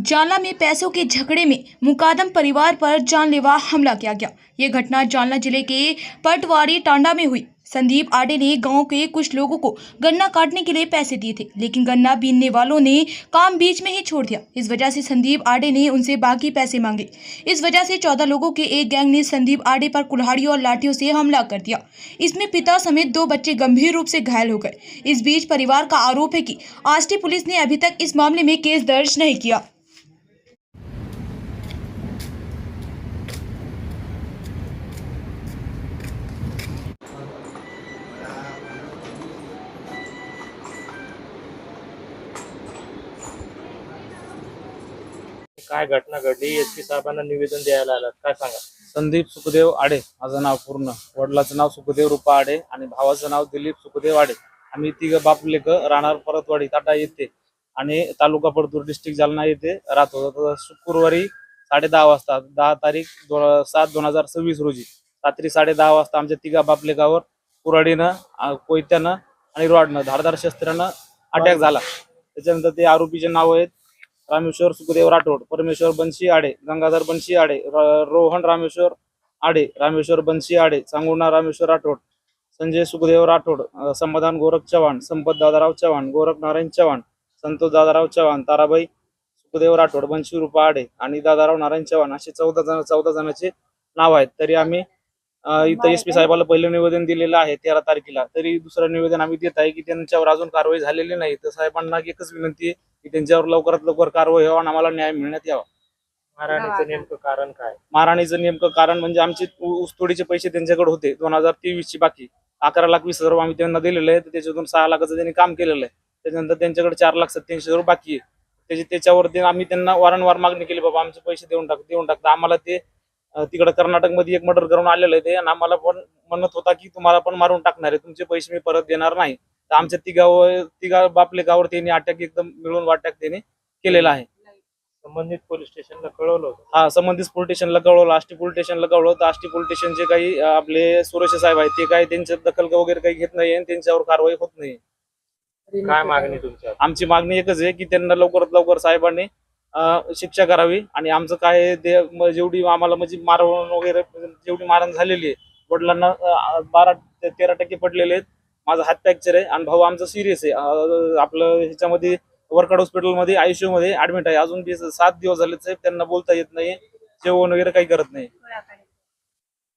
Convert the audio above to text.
जालना में पैसों के झगड़े में मुकादम परिवार पर जानलेवा हमला किया गया। ये घटना जालना जिले के पटवारी टांडा में हुई। संदीप आडे ने गांव के कुछ लोगों को गन्ना काटने के लिए पैसे दिए थे, लेकिन गन्ना बीनने वालों ने काम बीच में ही छोड़ दिया। इस वजह से संदीप आडे ने उनसे बाकी पैसे मांगे। इस वजह से 14 लोगों के एक गैंग ने संदीप आडे पर कुल्हाड़ियों और लाठियों से हमला कर दिया। इसमें पिता समेत 2 बच्चे गंभीर रूप से घायल हो गए। इस बीच परिवार का आरोप है कि आष्टी पुलिस ने अभी तक इस मामले में केस दर्ज नहीं किया। काय घटना घडली, एसपी साहेबांना निवेदन द्यायला आलात, काय सांगा? संदीप सुखदेव आडे माझं नाव पूर्ण. वडिलाचं नाव सुखदेव रूपा आडे आणि भावाचं नाव दिलीप सुखदेव आडे. आम्ही तिघं बाप लेक राहणार परतवाडी टाटा येथे आणि तालुका परतूर डिस्ट्रिक्ट जालना येथे राहतो. तर शुक्रवारी 10:30 वाजता 10 तारीख 7/2026 रोजी रात्री 10:30 वाजता आमच्या तिघा बाप लेकावर कुऱ्हाडीनं, कोयत्यानं आणि रॉडनं धारदार शस्त्रानं अटॅक झाला. त्याच्यानंतर ते आरोपीचे नाव आहेत रामेश्वर सुखदेव राठोड, परमेश्वर बंशी आडे, गंगाधर बंशी आडे, रोहन रामेश्वर आडे, रामेश्वर बंशी आडे, सांगुणा रामेश्वर राठोड, संजय सुखदेव राठोड, समाधान गोरख चव्हाण, संपत दादाराव चव्हाण, गोरख नारायण चव्हाण, संतोष दादाराव चव्हाण, ताराबाई सुखदेव राठोड, बंशी रूपा आडे आणि दादाराव नारायण चव्हाण असे 14 जणांचे नाव आहेत. तरी आम्ही इथं एसपी साहेबाला पहिलं निवेदन दिलेलं आहे 13 तारखेला. तरी दुसरं निवेदन आम्ही देत आहे की त्यांच्यावर अजून कारवाई झालेली नाही. तर साहेबांना एकच विनंती आहे की त्यांच्यावर लवकरात लवकर कारवाई व्हावी आणि आम्हाला न्याय मिळण्यात यावा. मारहाणीचं नेमकं कारण काय? मारहाणीचं नेमकं कारण म्हणजे आमचे ऊसतोडीचे पैसे त्यांच्याकडे होते 2023 ची बाकी 11,20,000 आम्ही त्यांना दिलेले आहे. त्याच्यातून 6 लाखाचं त्यांनी काम केलेलं आहे. त्याच्यानंतर त्यांच्याकडे 4,87,000 बाकी आहे. त्याच्यावरती आम्ही त्यांना वारंवार मागणी केली, बाबा आमचे पैसे देऊन टाकता. आम्हाला ते तिकडे कर्नाटकमध्ये एक मर्डर करून आलेलं आहे ते, आणि आम्हाला पण म्हणत होता की तुम्हाला पण मारून टाकणार आहे, तुमचे पैसे मी परत देणार नाही. तर आमच्या तिघा बापलेकावर त्यांनी अटॅक एकदम मिळून वाटॅक त्यांनी केलेला आहे. संबंधित पोलीस स्टेशनला कळवलं होतं? हा, संबंधित पोलीस स्टेशनला कळवलं, आष्टी पोलीस स्टेशनला कळवलं. तर आष्टी पोलीस स्टेशनचे काही आपले सुरेश साहेब आहेत, ते काही त्यांच्या दखल वगैरे काही घेत नाही आणि त्यांच्यावर कारवाई होत नाही. काय मागणी तुमच्या? आमची मागणी एकच आहे की त्यांना लवकरात लवकर साहेबांनी शिक्षा करावी आणि आमचं काय जेवढी आम्हाला म्हणजे मारहाण वगैरे जेवढी मारहाण झालेली आहे, वडिलांना 12-13% पडलेले आहेत. माझा हात फ्रॅक्चर आहे आणि भाऊ आमचा सिरियस आहे. आपलं ह्याच्यामध्ये वर्कआउट हॉस्पिटलमध्ये ICU मध्ये ऍडमिट आहे. अजून 7 दिवस झाले साहेब, त्यांना बोलता येत नाही, जेवण वगैरे काही करत नाही.